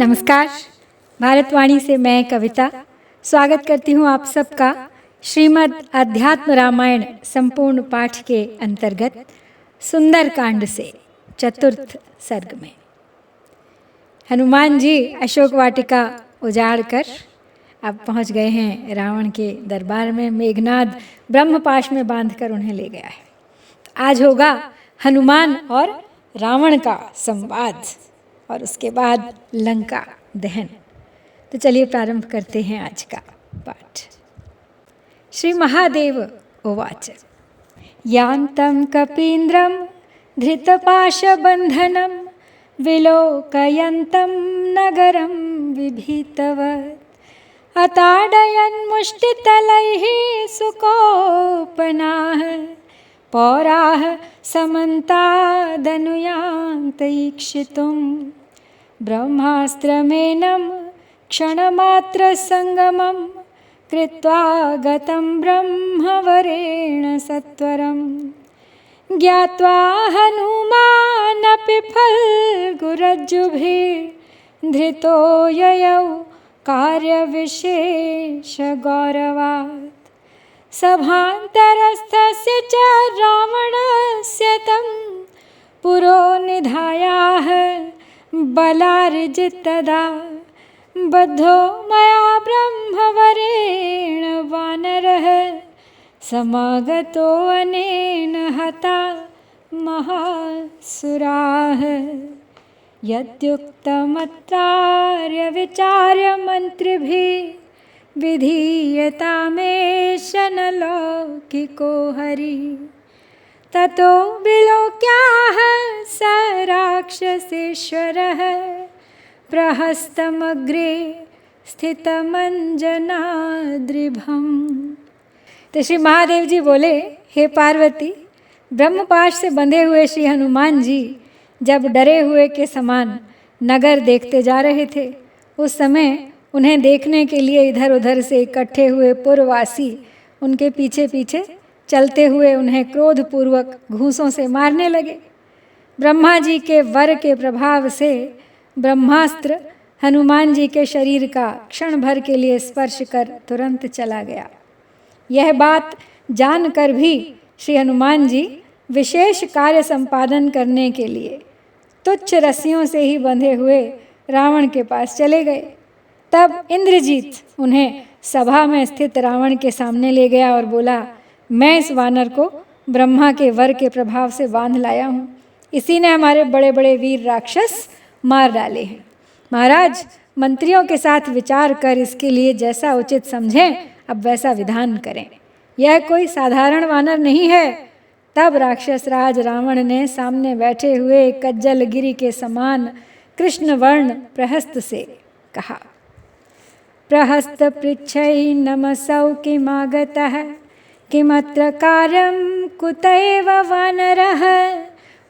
नमस्कार। भारतवाणी से मैं कविता स्वागत करती हूँ आप सबका श्रीमद् अध्यात्म रामायण संपूर्ण पाठ के अंतर्गत सुंदर कांड से चतुर्थ सर्ग में। हनुमान जी अशोक वाटिका उजाड़ कर अब पहुँच गए हैं रावण के दरबार में। मेघनाद ब्रह्मपाश में बांधकर उन्हें ले गया है। आज होगा हनुमान और रावण का संवाद और उसके बाद लंका दहन। तो चलिए प्रारंभ करते हैं आज का पाठ। श्री महादेव उवाच यान्तं कपीन्द्रं धृतपाशबन्धनं विलोकयन्तं नगरं विभीतवत् अताडयन् मुष्टितलैः सुकोपनाः पौराः समन्तादनुयान्तैक्षितुं ब्रह्मास्त्रमेनं क्षणमात्रसङ्गमं कृत्वा गतं ब्रह्मवरेण सत्वरं ज्ञात्वा हनुमानपि फल्गुरज्जुभिर्धृतो ययौ कार्यविशेषगौरवात् सभान्तरस्थस्य च रावणस्य तं पुरो निधायाः बलार्जितदा बद्धो मया ब्रह्मवरेण वानरः समागतो अनेन हता महासुराः यद्युक्तमत्रार्यविचार्य मन्त्रिभिः विधीयतामेष न लौकिको हरि ततो विलोक्याः स राक्षसेश्वरः प्रहस्तमग्रे स्थितमंजनाद्रिभम्। तो श्री महादेव जी बोले, हे पार्वती, ब्रह्मपाश से बंधे हुए श्री हनुमान जी जब डरे हुए के समान नगर देखते जा रहे थे, उस समय उन्हें देखने के लिए इधर उधर से इकट्ठे हुए पुरवासी उनके पीछे पीछे चलते हुए उन्हें क्रोधपूर्वक घूंसों से मारने लगे। ब्रह्मा जी के वर के प्रभाव से ब्रह्मास्त्र हनुमान जी के शरीर का क्षण भर के लिए स्पर्श कर तुरंत चला गया। यह बात जानकर भी श्री हनुमान जी विशेष कार्य संपादन करने के लिए तुच्छ रस्सियों से ही बंधे हुए रावण के पास चले गए। तब इंद्रजीत उन्हें सभा में स्थित रावण के सामने ले गया और बोला, मैं इस वानर को ब्रह्मा के वर के प्रभाव से बांध लाया हूँ। इसी ने हमारे बड़े बड़े वीर राक्षस मार डाले हैं। महाराज, मंत्रियों के साथ विचार कर इसके लिए जैसा उचित समझें अब वैसा विधान करें। यह कोई साधारण वानर नहीं है। तब राक्षस राज रावण ने सामने बैठे हुए कज्जल गिरी के समान कृष्ण वर्ण प्रहस्त से कहा, प्रहस्त पृच्छै नमसौ किमागतः किमत्र कार्यं कुतैव वानरः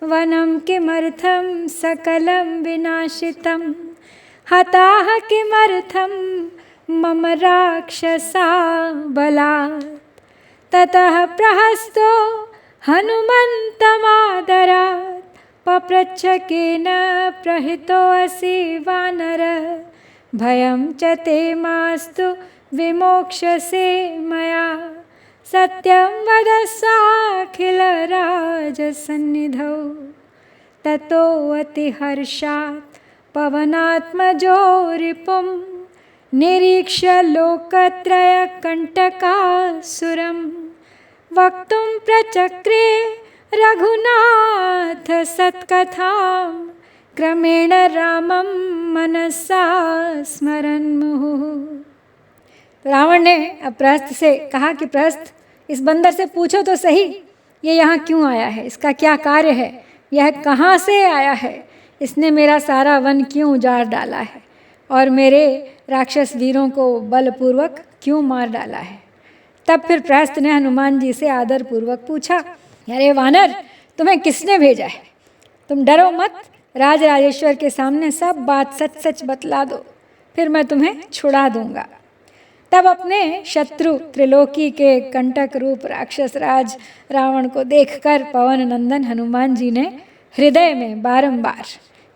वनं किमर्थं सकलं विनाशितं हताः किमर्थं मम राक्षसा बलात् ततः प्रहस्तो हनुमन्तमादरात् पप्रच्छ केन प्रहितोऽसि वानर भयं च ते मास्तु विमोक्ष्यसे मया सत्यं वदस्वाखिलराजसन्निधौ ततो अतिहर्षात् पवनात्मजो रिपुं निरीक्ष्य लोकत्रयकण्टकासुरं वक्तुं प्रचक्रे रघुनाथ सत्कथां क्रमेण रामं मनसा स्मरन् मुहुः। रावण ने अब प्रहस्त से कहा कि प्रहस्त, इस बंदर से पूछो तो सही, ये यहाँ क्यों आया है, इसका क्या कार्य है, यह कहाँ से आया है, इसने मेरा सारा वन क्यों उजाड़ डाला है और मेरे राक्षस वीरों को बलपूर्वक क्यों मार डाला है। तब फिर प्रहस्त ने हनुमान जी से आदरपूर्वक पूछा, अरे वानर, तुम्हें किसने भेजा है? तुम डरो मत, राज राजेश्वर के सामने सब बात सच सच बतला दो, फिर मैं तुम्हें छुड़ा दूंगा। तब अपने शत्रु त्रिलोकी के कंटक रूप राक्षस राज रावण को देखकर पवन नंदन हनुमान जी ने हृदय में बारंबार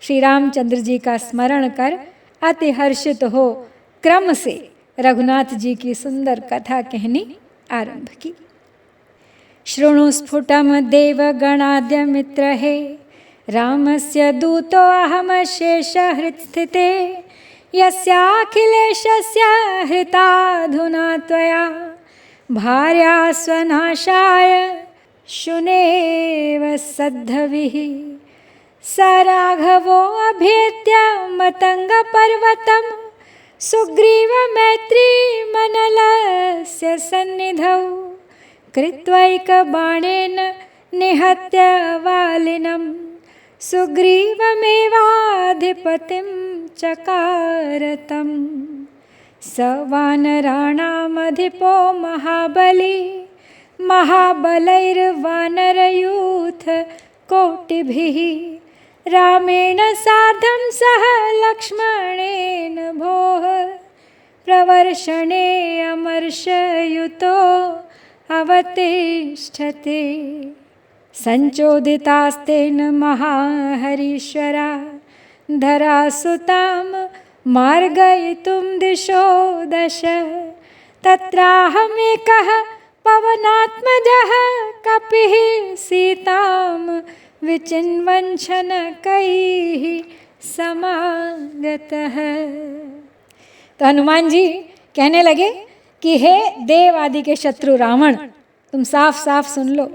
श्री रामचंद्र जी का स्मरण कर अति हर्षित हो क्रम से रघुनाथ जी की सुंदर कथा कहनी आरंभ की। शृणु स्फुटम देवगणाद्य मित्र हे, रामस्य दूतो अहम शेष हृत्स्थिते, यस्याखिलेशस्य हृताधुना त्वया, भार्या स्वनाशाय शुनेव सद्धविः। स राघवो अभेद्य मतंग पर्वतम, सुग्रीव मैत्री मनलस्य सन्निधौ, कृत्वैक बाणेन निहत्य वालिनं, सुग्रीवमेवाधिपतिं चकारतम्। स वानराणामधिपो महाबली, महाबलैर्वानरयूथ कोटिभिः, रामेण सार्धं सह लक्ष्मणेन भोः, प्रवर्षणे अमर्षयुतो अवतिष्ठते। संचोदितास्तेन महाहरीश्वरा, धरासुतां मार्गयितुं दिशो दश, तत्राहमेकः पवनात्मजः कपिः, सीतां विचिन्वन् शनकैः समागतः। तो हनुमान जी कहने लगे कि हे देव आदि के शत्रु रावण, तुम साफ साफ सुन लो।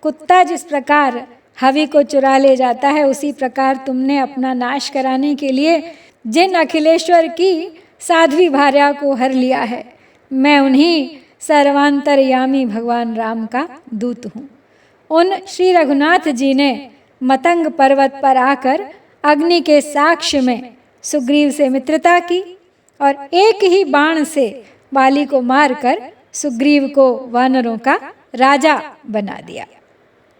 कुत्ता जिस प्रकार हवि को चुरा ले जाता है, उसी प्रकार तुमने अपना नाश कराने के लिए जिन अखिलेश्वर की साध्वी भार्या को हर लिया है, मैं उन्हीं सर्वांतरयामी भगवान राम का दूत हूँ। उन श्री रघुनाथ जी ने मतंग पर्वत पर आकर अग्नि के साक्ष्य में सुग्रीव से मित्रता की और एक ही बाण से बाली को मारकर सुग्रीव को वानरों का राजा बना दिया।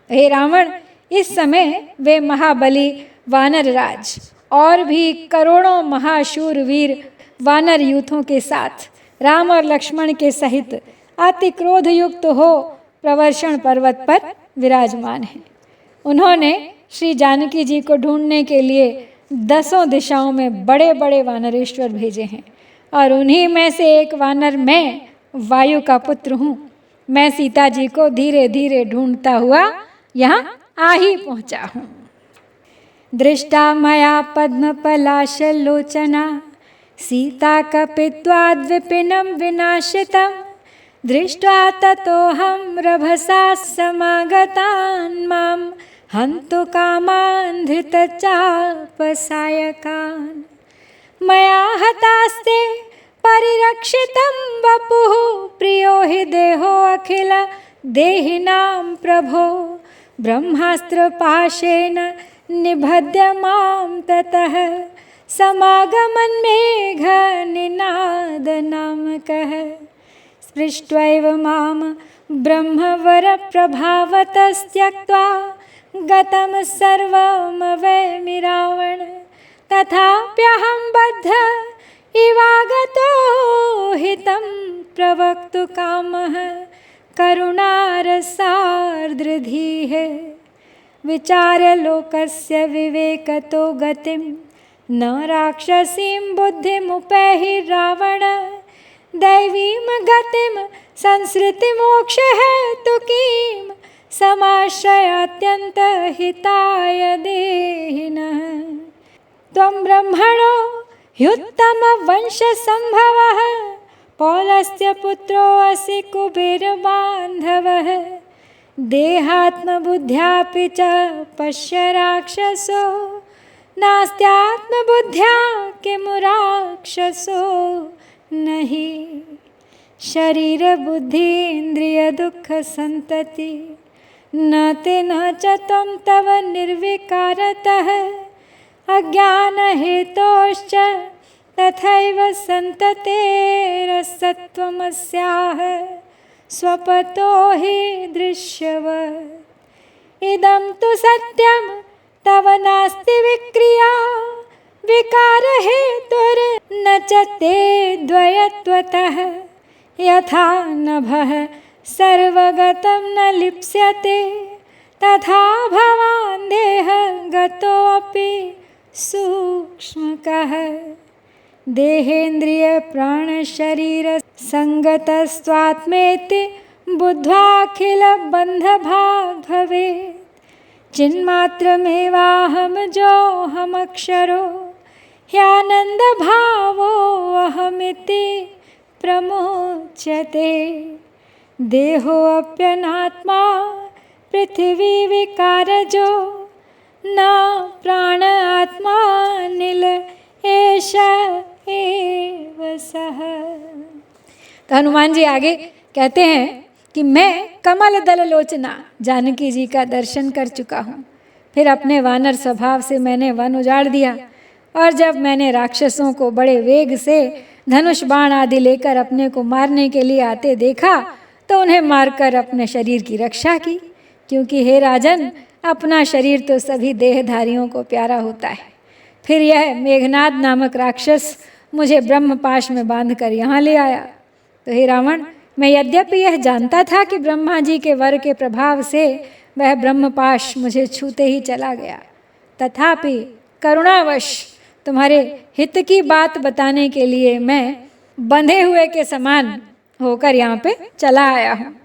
हे रावण, इस समय वे महाबली वानर राज और भी करोड़ों महाशूर वीर वानर यूथों के साथ राम और लक्ष्मण के सहित अति क्रोध युक्त हो प्रवर्षण पर्वत पर विराजमान हैं। उन्होंने श्री जानकी जी को ढूंढने के लिए 10 दिशाओं में बड़े बड़े वानरेश्वर भेजे हैं और उन्हीं में से एक वानर मैं वायु का पुत्र हूँ। मैं सीता जी को धीरे धीरे ढूंढता हुआ यहाँ आ ही पहुँचा हूँ। दृष्टा मया पद्मपलाशलोचना, सीता कपित्वाद्विपिनं विनाशितं, दृष्ट्वा ततोऽहं रभसा समागतान्, मां हन्तु कामान् धृतचापसायकान्। मया हतास्ते परिरक्षितं वपुः, प्रियो हि देहो अखिल देहिनां प्रभो, ब्रह्मास्त्रपाशेन निबध्य मां ततः, समागमन्मेघनिनादनामकः। स्पृष्ट्वैव मां ब्रह्मवरप्रभावतस्त्यक्त्वा, गतं सर्वमवैमि रावण, तथाप्यहं बद्ध इवागतो हितं प्रवक्तुकामः, करुणारसार्द्रधीः। विचार्य लोकस्य विवेकतो गतिं, न राक्षसीं बुद्धिमुपैहि रावण, दैवीं गतिं संसृतिमोक्षहेतुकीं, समाश्रयात्यन्तहिताय देहिनः। त्वं ब्रह्मणो ह्युत्तमवंशसम्भवः, पौलस्त्यपुत्रोऽसि कुबेरबान्धवः, देहात्मबुद्ध्यापि च पश्य राक्षसो, नास्त्यात्मबुद्ध्या किमु राक्षसो नहि। शरीरबुद्धीन्द्रियदुःखसन्तति, न ते न च त्वं तव निर्विकारतः, अज्ञानहेतोश्च तथैव सन्ततेरसत्वमस्याः, स्वपतो हि दृश्यवत्। इदं तु सत्यं तव नास्ति विक्रिया, विकारहेतुर्न च ते द्वयत्वतः, यथा नभः सर्वगतं न लिप्स्यते, तथा भवान् देहगतोऽपि सूक्ष्मकः। देहेन्द्रिय प्राण शरीर संगतस्त्वात्मेति बुद्ध्वाखिल बंध भाग भवे चिन्मात्रमेवाहम जो हम अक्षरो ह्यानंद भावो अहमिति प्रमुच्यते देहोऽप्यनात्मा पृथिवी विकारजो न प्राण आत्मा नील एष एव सह। तो हनुमान जी आगे कहते हैं कि मैं कमल दल लोचना जानकी जी का दर्शन कर चुका हूँ। फिर अपने वानर स्वभाव से मैंने वन उजाड़ दिया और जब मैंने राक्षसों को बड़े वेग से धनुष बाण आदि लेकर अपने को मारने के लिए आते देखा तो उन्हें मारकर अपने शरीर की रक्षा की, क्योंकि हे राजन अपना शरीर तो सभी देहधारियों को प्यारा होता है। फिर यह मेघनाद नामक राक्षस मुझे ब्रह्मपाश में बांधकर यहाँ ले आया। तो हे रावण, मैं यद्यपि यह जानता था कि ब्रह्मा जी के वर के प्रभाव से वह ब्रह्मपाश मुझे छूते ही चला गया, तथापि करुणावश तुम्हारे हित की बात बताने के लिए मैं बंधे हुए के समान होकर यहाँ पे चला आया हूँ।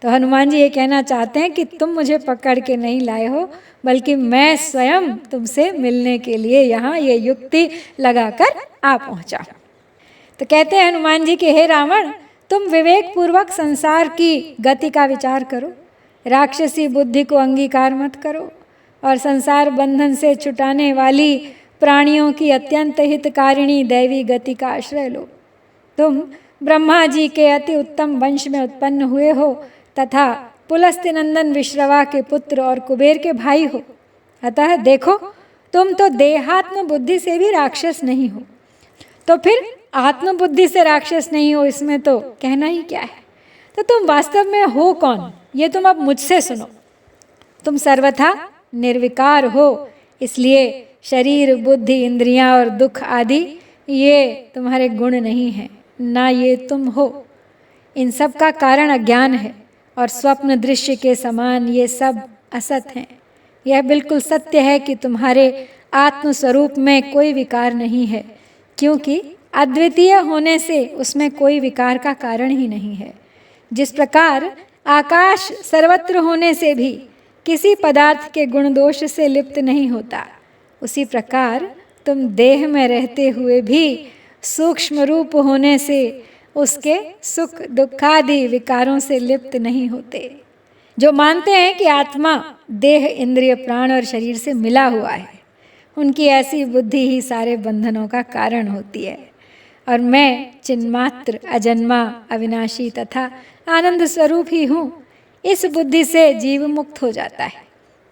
तो हनुमान जी ये कहना चाहते हैं कि तुम मुझे पकड़ के नहीं लाए हो, बल्कि मैं स्वयं तुमसे मिलने के लिए यहाँ ये युक्ति लगाकर आ पहुँचा। तो कहते हैं हनुमान जी कि हे रावण, तुम विवेक पूर्वक संसार की गति का विचार करो, राक्षसी बुद्धि को अंगीकार मत करो और संसार बंधन से छुटाने वाली प्राणियों की अत्यंत हितकारिणी दैवी गति का आश्रय लो। तुम ब्रह्मा जी के अति उत्तम वंश में उत्पन्न हुए हो तथा पुलस्त्य नंदन विश्रवा के पुत्र और कुबेर के भाई हो। अतः देखो, तुम तो देहात्म बुद्धि से भी राक्षस नहीं हो, तो फिर आत्मबुद्धि से राक्षस नहीं हो, इसमें तो कहना ही क्या है। तो तुम वास्तव में हो कौन, ये तुम अब मुझसे सुनो। तुम सर्वथा निर्विकार हो, इसलिए शरीर बुद्धि इंद्रियां और दुख आदि ये तुम्हारे गुण नहीं हैं, ना ये तुम हो। इन सब का कारण अज्ञान है और स्वप्न दृश्य के समान ये सब असत हैं। यह बिल्कुल सत्य है कि तुम्हारे आत्मस्वरूप में कोई विकार नहीं है, क्योंकि अद्वितीय होने से उसमें कोई विकार का कारण ही नहीं है। जिस प्रकार आकाश सर्वत्र होने से भी किसी पदार्थ के गुण दोष से लिप्त नहीं होता, उसी प्रकार तुम देह में रहते हुए भी सूक्ष्म रूप होने से उसके सुख दुखादि विकारों से लिप्त नहीं होते। जो मानते हैं कि आत्मा देह इंद्रिय प्राण और शरीर से मिला हुआ है, उनकी ऐसी बुद्धि ही सारे बंधनों का कारण होती है। और मैं चिन्मात्र अजन्मा अविनाशी तथा आनंद स्वरूप ही हूँ, इस बुद्धि से जीव मुक्त हो जाता है।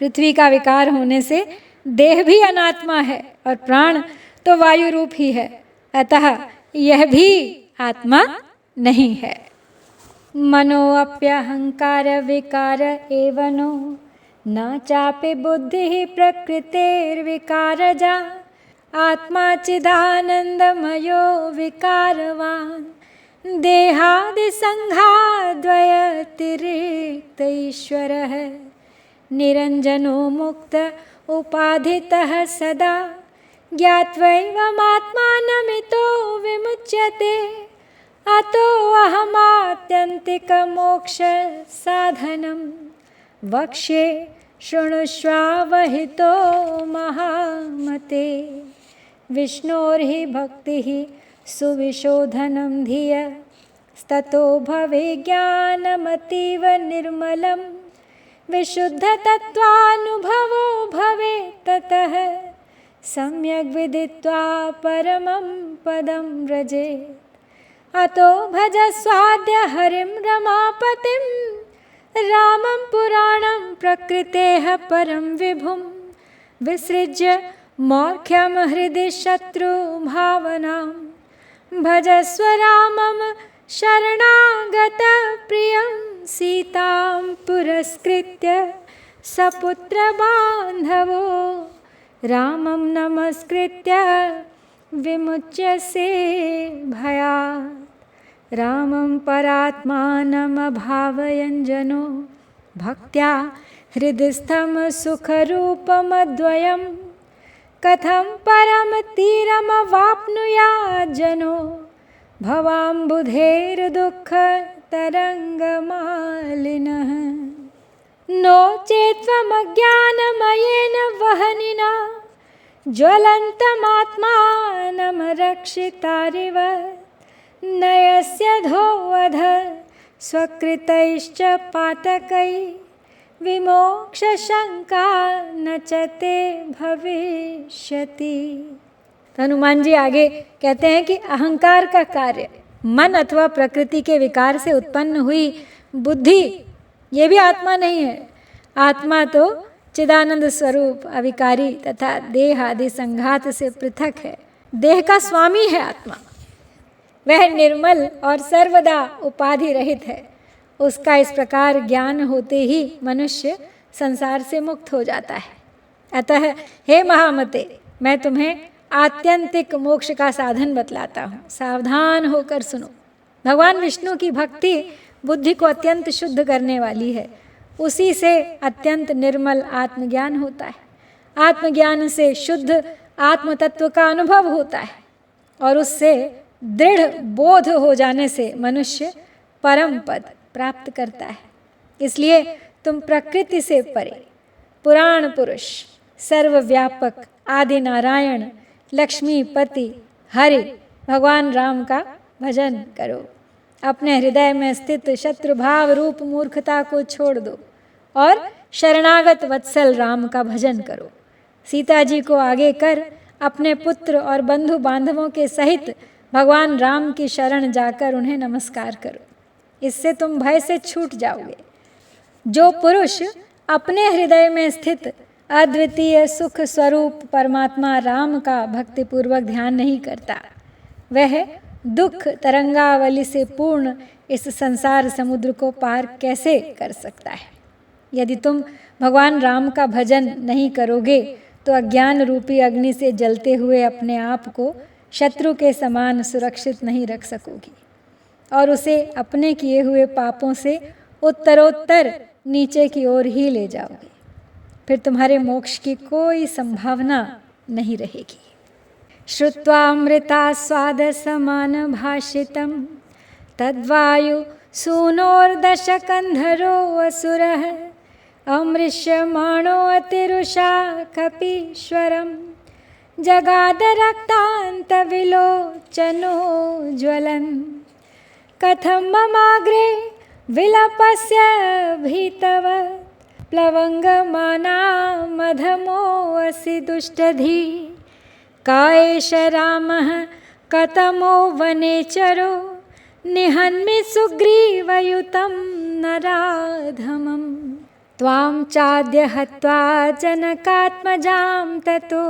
पृथ्वी का विकार होने से देह भी अनात्मा है और प्राण तो वायु रूप ही है, अतः यह भी आत्मा नहीं है। मनो अप्यहंकार विकार एवनो न चापि बुद्धि प्रकृतेर्विकारजा आत्मा चिदानंदमयो विकारवान देहादि संघाद्वयतिरिक्त ईश्वरः निरंजनो मुक्त उपाधितः सदा ज्ञात्वैवमात्मानमितो विमुच्यते अतो अहमात्यन्तिकमोक्ष साधनं वक्ष्ये शृणुष्वावहितो महामते विष्णोर्हि भक्तिः सुविशोधनं धियस्ततो भवे ज्ञानमतीव निर्मलं विशुद्धतत्त्वानुभवो भवे ततः सम्यग् विदित्वा परमं पदं व्रजेत् अतो भजस्वाद्य हरिं रमापतिं रामं पुराणं प्रकृतेः परं विभुं विसृज्य मौख्यं हृदि शत्रुभावनां भजस्व रामं शरणागतप्रियं सीतां पुरस्कृत्य सपुत्रबान्धवो रामं नमस्कृत्य विमुच्यसे भयात् रामं परात्मानमभावयञ्जनो भक्त्या हृदिस्थं सुखरूपमद्वयं कथं परम तीरमवाप्नुयात् जनो भवाम्बुधेर्दुःख तरङ्गमालिनः। नो चेत्त्वमज्ञानमयेन वह्निना ज्वलन्तमात्मानं रक्षितारिव नयस्यधोऽध स्वकृतैश्च पातकैः विमोक्षशंका न च ते भविष्यति। तो हनुमान जी आगे कहते हैं कि अहंकार का कार्य मन अथवा प्रकृति के विकार से उत्पन्न हुई बुद्धि, ये भी आत्मा नहीं है। आत्मा तो चिदानंद स्वरूप अविकारी तथा देह आदि संघात से पृथक है। देह का स्वामी है आत्मा, वह निर्मल और सर्वदा उपाधि रहित है। उसका इस प्रकार ज्ञान होते ही मनुष्य संसार से मुक्त हो जाता है। अतः हे महामते, मैं तुम्हें आत्यंतिक मोक्ष का साधन बतलाता हूँ, सावधान होकर सुनो। भगवान विष्णु की भक्ति बुद्धि को अत्यंत शुद्ध करने वाली है। उसी से अत्यंत निर्मल आत्मज्ञान होता है। आत्मज्ञान से शुद्ध आत्म तत्व का अनुभव होता है और उससे दृढ़ बोध हो जाने से मनुष्य परम पद प्राप्त करता है। इसलिए तुम प्रकृति से परे पुराण पुरुष, सर्वव्यापक आदि नारायण, लक्ष्मीपति हरि भगवान राम का भजन करो। अपने हृदय में स्थित शत्रुभाव रूप मूर्खता को छोड़ दो और शरणागत वत्सल राम का भजन करो। सीता जी को आगे कर अपने पुत्र और बंधु बांधवों के सहित भगवान राम की शरण जाकर उन्हें नमस्कार करो। इससे तुम भय से छूट जाओगे। जो पुरुष अपने हृदय में स्थित अद्वितीय सुख स्वरूप परमात्मा राम का भक्तिपूर्वक ध्यान नहीं करता, वह दुख तरंगावली से पूर्ण इस संसार समुद्र को पार कैसे कर सकता है। यदि तुम भगवान राम का भजन नहीं करोगे तो अज्ञान रूपी अग्नि से जलते हुए अपने आप को शत्रु के समान सुरक्षित नहीं रख सकोगी और उसे अपने किए हुए पापों से उत्तरोत्तर नीचे की ओर ही ले जाओगे। फिर तुम्हारे मोक्ष की कोई संभावना नहीं रहेगी। श्रुत्वामृतास्वाद समान भाषितं तद्वायु सूनोर्दशकन्धरो असुरः अमृष्यमाणो अतिरुषा कपीश्वरं जगाद रक्तान्तविलोचनो ज्वलन् कथं ममाग्रे विलपस्य भीतवत् प्लवङ्गमाना मधमोऽसि दुष्टधी कायेश रामः कतमो वनेचरो निहन्मि सुग्रीवयुतं नराधमम् त्वां चाद्य हत्वा जनकात्मजां ततो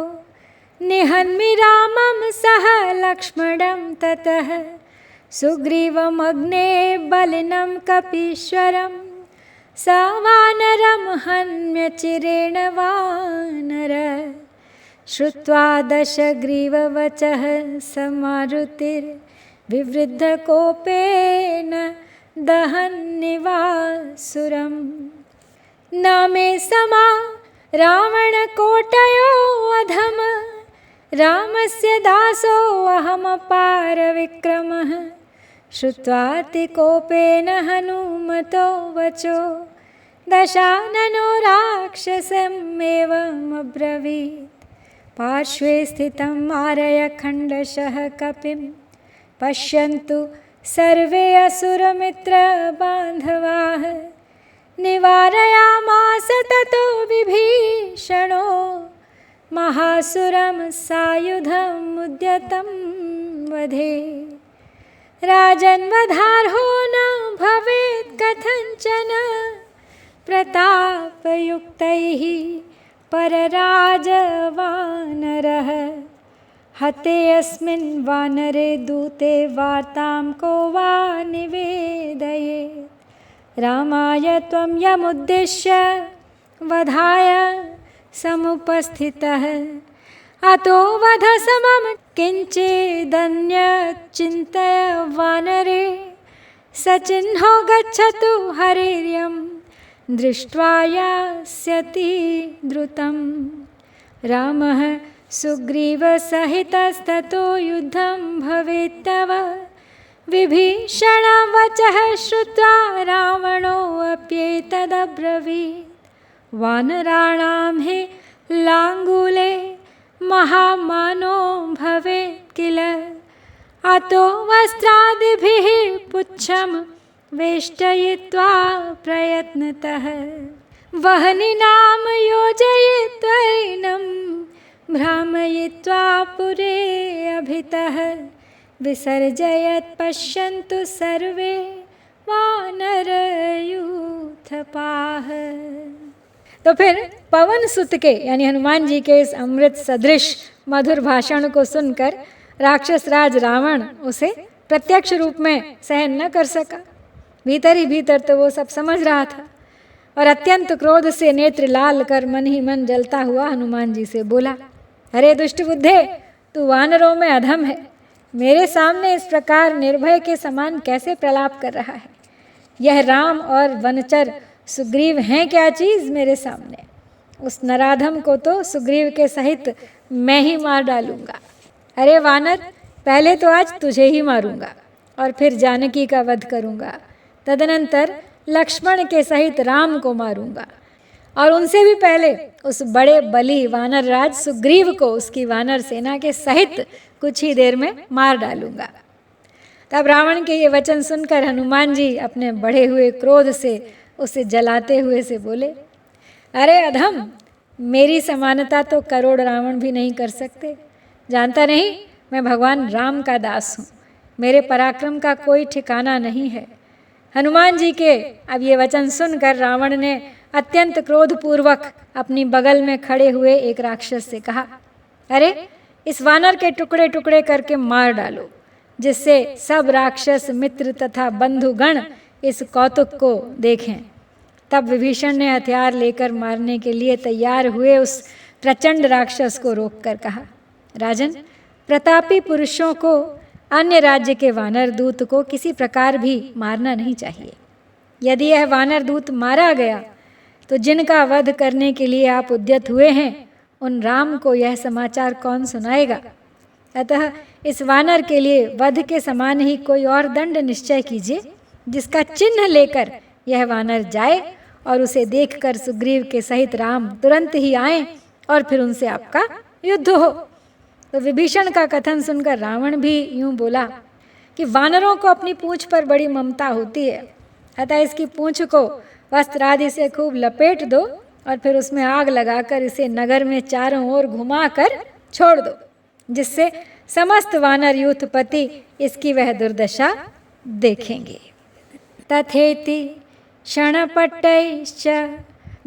निहन्मि रामं सह लक्ष्मणं ततः सुग्रीवमग्ने बलिनं कपीश्वरं स वानरं हन्म्य चिरेण वानर श्रुत्वा दशग्रीववचः समारुतिर्विवृद्धकोपेन दहन्निवासुरम् न मे समा रावणकोटयो अधम रामस्य दासो अहमपारविक्रमः श्रुत्वातिकोपेन हनुमतो वचो दशाननो राक्षसमेवमब्रवीत् पार्श्वे स्थितं मारय खण्डशः कपिं पश्यन्तु सर्वे असुरमित्रबान्धवाः निवारयामास ततो विभीषणो महासुरं सायुधमुद्यतं वधे राजन्वधार्हो न भवेत् कथञ्चन प्रतापयुक्तैः परराजवानरः हते अस्मिन् वानरे दूते वार्तां को वा निवेदयेत् रामाय त्वं यमुद्दिश्य वधाय समुपस्थितः अतो वध समं किञ्चिदन्यचिन्तय वानरे सचिह्नो गच्छतु हरिर्यं दृष्ट्वा यास्यति द्रुतं रामः सुग्रीवसहितस्ततो युद्धं भवेत्तव। विभीषणवचः श्रुत्वा रावणोऽप्येतदब्रवीत्। वानराणां हि लाङ्गूले महामानो भवेत् किल। अतो वस्त्रादिभिः पुच्छं वेष्टयित्वा प्रयत्नतः। वह्निनाम योजयित्वैनं भ्रामयित्वा पुरे अभितः। विसर्जयत् पश्यन्तु सर्वे वानरयूथपाः। तो फिर पवन सुत के यानी हनुमान जी के इस अमृत सदृश मधुर भाषण को सुनकर राक्षस राज रावण उसे प्रत्यक्ष रूप में सहन न कर सका। भीतर ही भीतर तो वो सब समझ रहा था और अत्यंत क्रोध से नेत्र लाल कर मन ही मन जलता हुआ हनुमान जी से बोला, अरे दुष्ट बुद्धे, तू वानरों में अधम है। मेरे सामने इस प्रकार निर्भय के समान कैसे प्रलाप कर रहा है। यह राम और वनचर सुग्रीव हैं क्या चीज़ मेरे सामने। उस नराधम को तो सुग्रीव के सहित मैं ही मार डालूंगा। अरे वानर, पहले तो आज तुझे ही मारूंगा और फिर जानकी का वध करूंगा। तदनंतर लक्ष्मण के सहित राम को मारूंगा और उनसे भी पहले उस बड़े बली वानर राज सुग्रीव को उसकी वानर सेना के सहित कुछ ही देर में मार डालूंगा। तब रावण के ये वचन सुनकर हनुमान जी अपने बढ़े हुए क्रोध से उसे जलाते हुए से बोले, अरे अधम, मेरी समानता तो करोड़ रावण भी नहीं कर सकते। जानता नहीं, मैं भगवान राम का दास हूँ। मेरे पराक्रम का कोई ठिकाना नहीं है। हनुमान जी के अब ये वचन सुनकर रावण ने अत्यंत क्रोधपूर्वक अपनी बगल में खड़े हुए एक राक्षस से कहा, अरे इस वानर के टुकड़े टुकड़े करके मार डालो, जिससे सब राक्षस मित्र तथा बंधुगण इस कौतुक को देखें। तब विभीषण ने हथियार लेकर मारने के लिए तैयार हुए उस प्रचंड राक्षस को रोककर कहा, राजन, प्रतापी पुरुषों को अन्य राज्य के वानर दूत को किसी प्रकार भी मारना नहीं चाहिए। यदि यह वानर दूत मारा गया तो जिनका वध करने के लिए आप उद्यत हुए हैं, उन राम को यह समाचार कौन सुनाएगा। अतः इस वानर के लिए वध के समान ही कोई और दंड निश्चय कीजिए, जिसका चिन्ह लेकर यह वानर जाए और उसे देखकर सुग्रीव के सहित राम तुरंत ही आए और फिर उनसे आपका युद्ध हो। तो विभीषण का कथन सुनकर रावण भी यूं बोला कि वानरों को अपनी पूंछ पर बड़ी ममता होती है, अतः इसकी पूंछ को वस्त्र आदि से खूब लपेट दो और फिर उसमें आग लगाकर इसे नगर में चारों ओर घुमाकर छोड़ दो, जिससे समस्त वानर यूथपति इसकी वह दुर्दशा देखेंगे। तथेति क्षणपट्टैश्च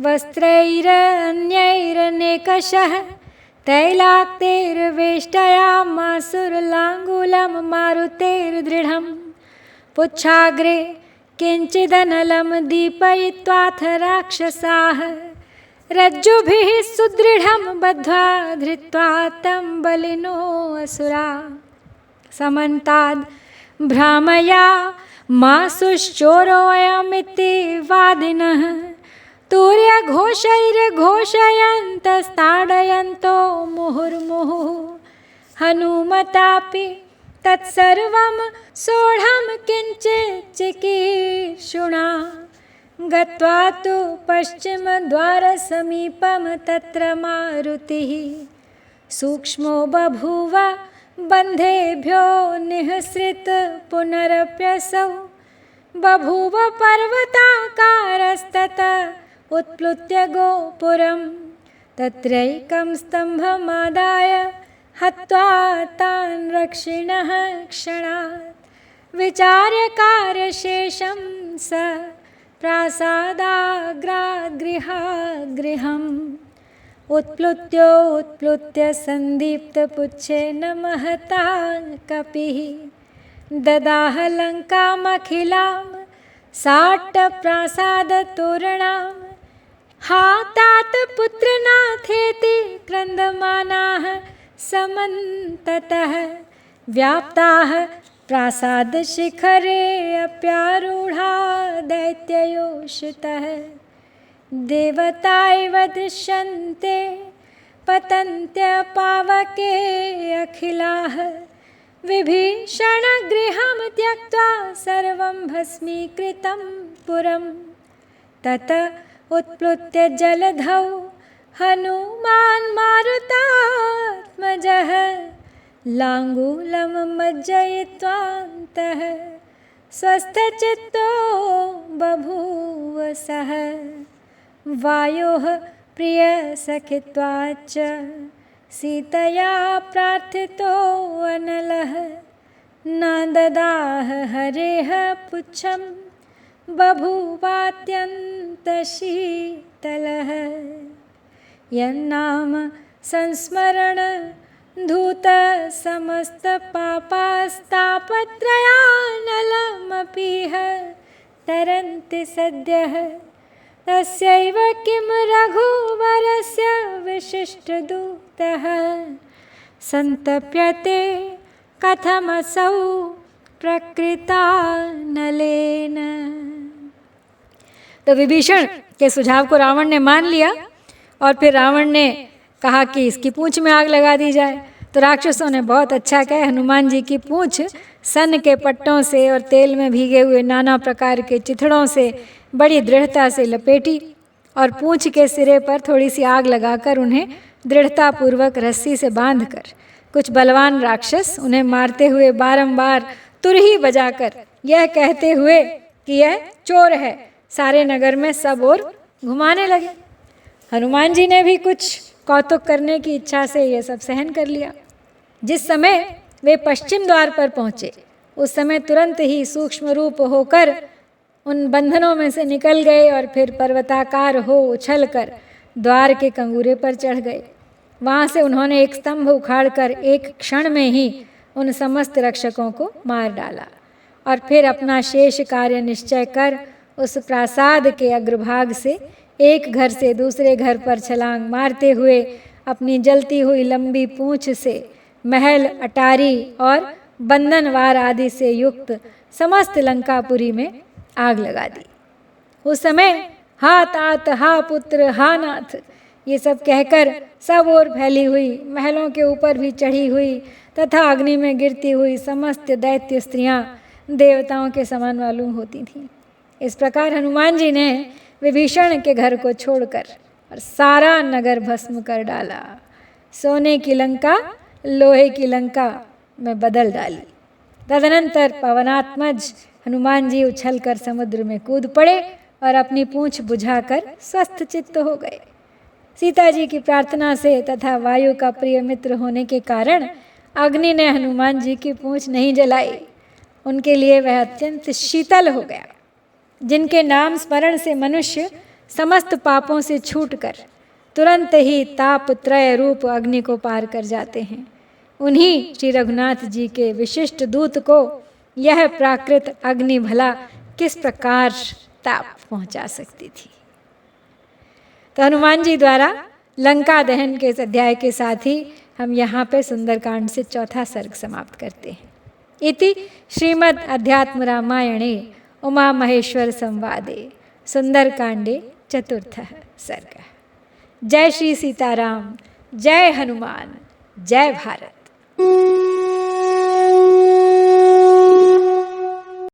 वस्त्रैरन्यैरनेकशः तैलाक्तैर्वेष्टयामासुरलाङ्गूलं मारुतेर्दृढं। पुच्छाग्रे किञ्चिदनलं दीपयित्वाथ राक्षसाः रज्जुभिः सुदृढं बद्ध्वा धृत्वा तं बलिनो असुरा। समन्ताद् भ्रामया मासुश्चोरोऽयमिति वादिनः तूर्यघोषैर्घोषयन्तस्ताडयन्तो मुहुर्मुहुः। हनुमतापि तत्सर्वं सोढं किञ्चित् चिकीर्षुणा। गत्वा तु पश्चिमद्वारसमीपं तत्र मारुतिः सूक्ष्मो बभूव बन्धेभ्यो निःसृत पुनरप्यसौ। बभूव पर्वताकारस्ततः उत्प्लुत्य गोपुरं तत्रैकं स्तम्भमादाय हत्वा तान् रक्षिणः क्षणात्। विचार्य कार्यशेषं स प्रासादाग्राद्गृहाद्गृहम् उत्प्लुत्य सन्दीप्तपुच्छेन महता कपिः। ददाह लङ्कामखिलां साट्टप्रासादतोरणां। हा तात पुत्रनाथेति क्रन्दमानाः समन्ततः व्याप्ताः प्रासादशिखरे अप्यारूढा दैत्ययोषितः। देवता इव दृश्यन्ते पतन्त्यपावके अखिलाः विभीषणगृहं त्यक्त्वा सर्वं भस्मीकृतं पुरं। तत उत्प्लुत्य जलधौ हनुमान् मारुतात्मजः लाङ्गूलं मज्जयित्वान्तः स्वस्थचित्तो बभूव सः। वायोः प्रियसखित्वाच्च सीतया प्रार्थितो अनलः न ददाह हरेः पुच्छं बभूवात्यन्तशीतलः। यन्नाम संस्मरण धूत समस्तपापास्तापत्रयानलमपीह तरन्ति सद्यः। तस्यैव किं रघुवरस्य विशिष्टदूतः सन्तप्यते कथमसौ प्रकृतानलेन। तो विभीषण के सुझाव को रावण ने मान लिया और फिर रावण ने कहा कि इसकी पूंछ में आग लगा दी जाए। तो राक्षसों ने बहुत अच्छा कहा, हनुमान जी की पूंछ सन के पट्टों से और तेल में भीगे हुए नाना प्रकार के चिथड़ों से बड़ी दृढ़ता से लपेटी और पूंछ के सिरे पर थोड़ी सी आग लगाकर उन्हें दृढ़तापूर्वक रस्सी से बांधकर कुछ बलवान राक्षस उन्हें मारते हुए बारंबार तुरही बजाकर यह कहते हुए कि यह चोर है सारे नगर में सब ओर घुमाने लगे। हनुमान जी ने भी कुछ कौतुक करने की इच्छा से यह सब सहन कर लिया। जिस समय वे पश्चिम द्वार पर पहुँचे उस समय तुरंत ही सूक्ष्म रूप होकर उन बंधनों में से निकल गए और फिर पर्वताकार हो उछलकर द्वार के कंगूरे पर चढ़ गए। वहाँ से उन्होंने एक स्तंभ उखाड़कर एक क्षण में ही उन समस्त रक्षकों को मार डाला और फिर अपना शेष कार्य निश्चय कर उस प्रासाद के अग्रभाग से एक घर से दूसरे घर पर छलांग मारते हुए अपनी जलती हुई लंबी पूंछ से महल, अटारी और बंधनवार आदि से युक्त समस्त लंकापुरी में आग लगा दी। उस समय हा तात, हा पुत्र, हा नाथ ये सब कहकर सब ओर फैली हुई महलों के ऊपर भी चढ़ी हुई तथा अग्नि में गिरती हुई समस्त दैत्य स्त्रियां देवताओं के समान मालूम होती थीं। इस प्रकार हनुमान जी ने विभीषण के घर को छोड़कर और सारा नगर भस्म कर डाला। सोने की लंका लोहे की लंका में बदल डाली। तदनंतर पवनात्मज हनुमान जी उछलकर समुद्र में कूद पड़े और अपनी पूंछ बुझाकर स्वस्थ चित्त हो गए। सीता जी की प्रार्थना से तथा वायु का प्रिय मित्र होने के कारण अग्नि ने हनुमान जी की पूंछ नहीं जलाई। उनके लिए वह अत्यंत शीतल हो गया। जिनके नाम स्मरण से मनुष्य समस्त पापों से छूटकर तुरंत ही तापत्रय रूप अग्नि को पार कर जाते हैं, उन्हीं श्री रघुनाथ जी के विशिष्ट दूत को यह प्राकृत अग्नि भला किस प्रकार ताप पहुंचा सकती थी। तो हनुमान जी द्वारा लंका दहन के इस अध्याय के साथ ही हम यहाँ पे सुंदरकांड से चौथा सर्ग समाप्त करते हैं। इति श्रीमद् अध्यात्म रामायणे उमा महेश्वर संवादे सुंदरकांडे चतुर्थः सर्गः। जय श्री सीताराम, जय हनुमान, जय भारत।